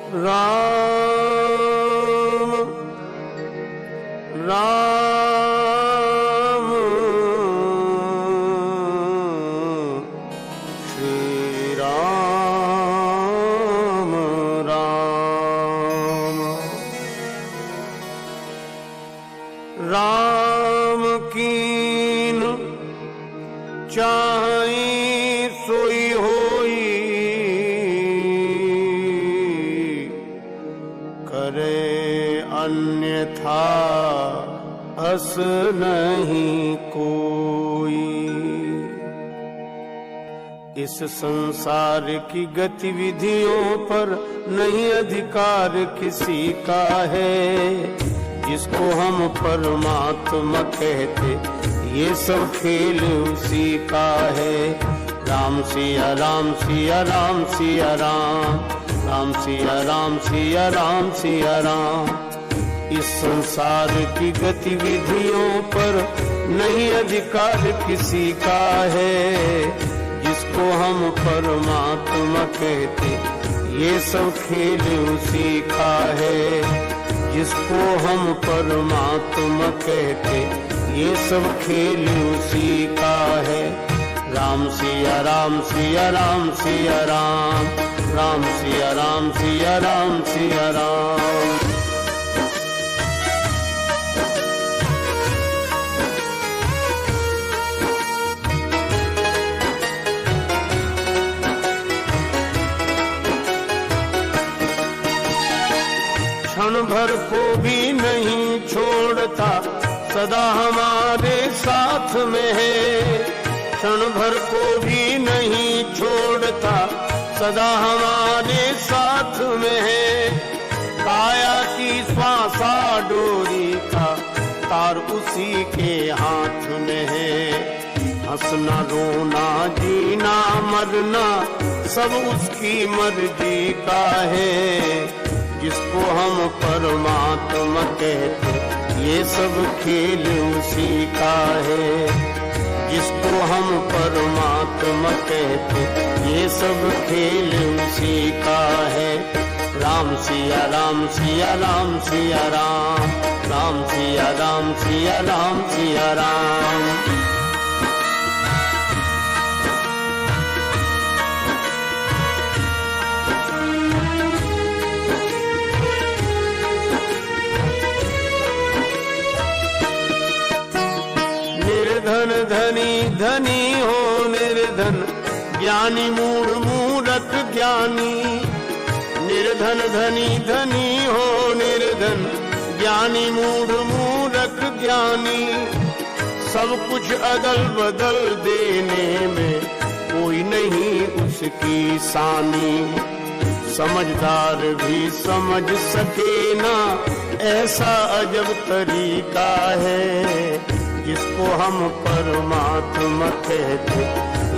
राम राम श्री राम राम। राम कीन चाहि सोई होई, करे अन्यथा अस नहीं कोई। इस संसार की गतिविधियों पर नहीं अधिकार किसी का है, जिसको हम परमात्मा कहते ये सब खेल उसी का है। राम सिया राम सिया राम सिया राम, राम सिया राम सिया राम सिया राम। इस संसार की गतिविधियों पर नहीं अधिकार किसी का है, जिसको हम परमात्मा कहते ये सब खेल उसी का है। जिसको हम परमात्मा कहते ये सब खेल उसी का है। राम सिया राम सिया राम सिया राम, राम सिया राम सिया राम सिया राम। क्षण भर को भी नहीं छोड़ता, सदा हमारे साथ में है। क्षण भर को भी नहीं छोड़ता, सदा हमारे साथ में है। काया की श्वासा डोरी का तार उसी के हाथ में है। हंसना रोना जीना मरना सब उसकी मर्जी का है। जिसको हम परमात्मा कहते ये सब खेल उसी का है। जिसको हम परमात्मा कहते ये सब खेल उसी का है। राम सिया राम सिया राम सिया राम, राम सिया राम सिया राम सिया राम। निर्धन धनी धनी हो निर्धन, ज्ञानी मूढ़ मूढ़क ज्ञानी। निर्धन धनी धनी हो निर्धन, ज्ञानी मूढ़ मूढ़क ज्ञानी। सब कुछ अदल बदल देने में कोई नहीं उसकी सानी। समझदार भी समझ सके ना ऐसा अजब तरीका है। जिसको हम परमात्मा कहते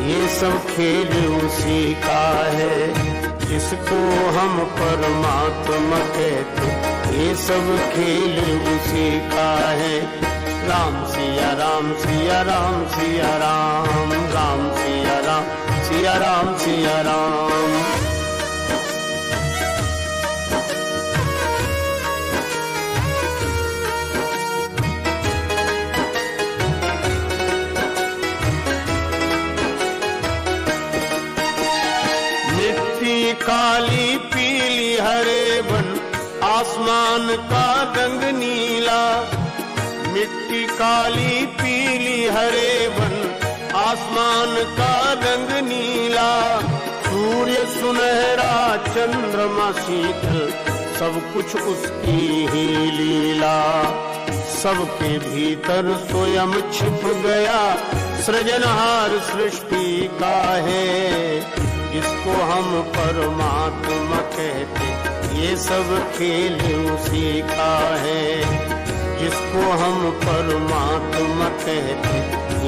ये सब खेल उसी का है। जिसको हम परमात्मा कहते ये सब खेल उसी का है। राम सिया राम सिया राम सिया राम, राम सिया राम सिया राम सिया राम। काली पीली हरे बन, आसमान का रंग नीला। मिट्टी काली पीली हरे बन, आसमान का रंग नीला। सूर्य सुनहरा चंद्रमा शीतल, सब कुछ उसकी ही लीला। सबके भीतर स्वयं छिप गया सृजनहार सृष्टि का है। जिसको हम परमात्मा कहते ये सब खेल उसी का है। जिसको हम परमात्मा कहते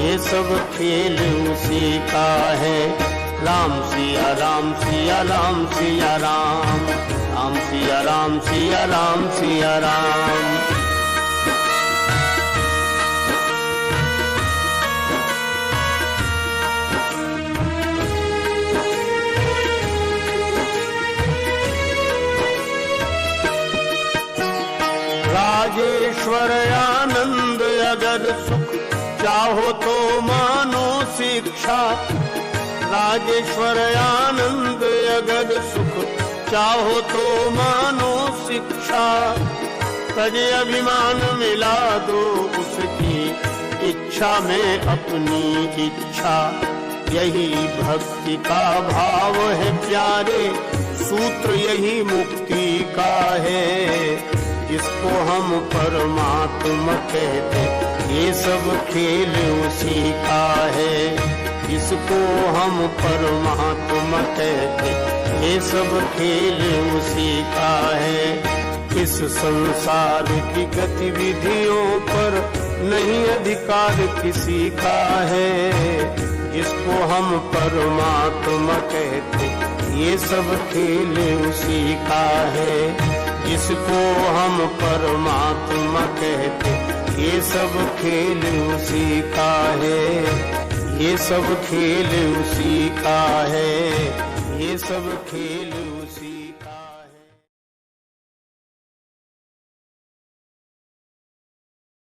ये सब खेल उसी का है। राम सिया राम सिया राम सिया राम, राम सिया राम सिया राम सिया राम। राजेश्वर आनंद अगर सुख चाहो तो मानो शिक्षा। राजेश्वर आनंद अगर सुख चाहो तो मानो शिक्षा। तज अभिमान मिला दो उसकी इच्छा में अपनी इच्छा। यही भक्ति का भाव है प्यारे, सूत्र यही मुक्ति का है। जिसको हम परमात्मा कहते ये सब खेल उसी का है। जिसको हम परमात्मा कहते ये सब खेल उसी का है। इस संसार की गतिविधियों पर नहीं अधिकार किसी का है। जिसको हम परमात्मा कहते ये सब खेल उसी का है। जिसको हम परमात्मा कहते ये सब खेल उसी का है। ये सब खेल उसी का है। ये सब खेल उसी का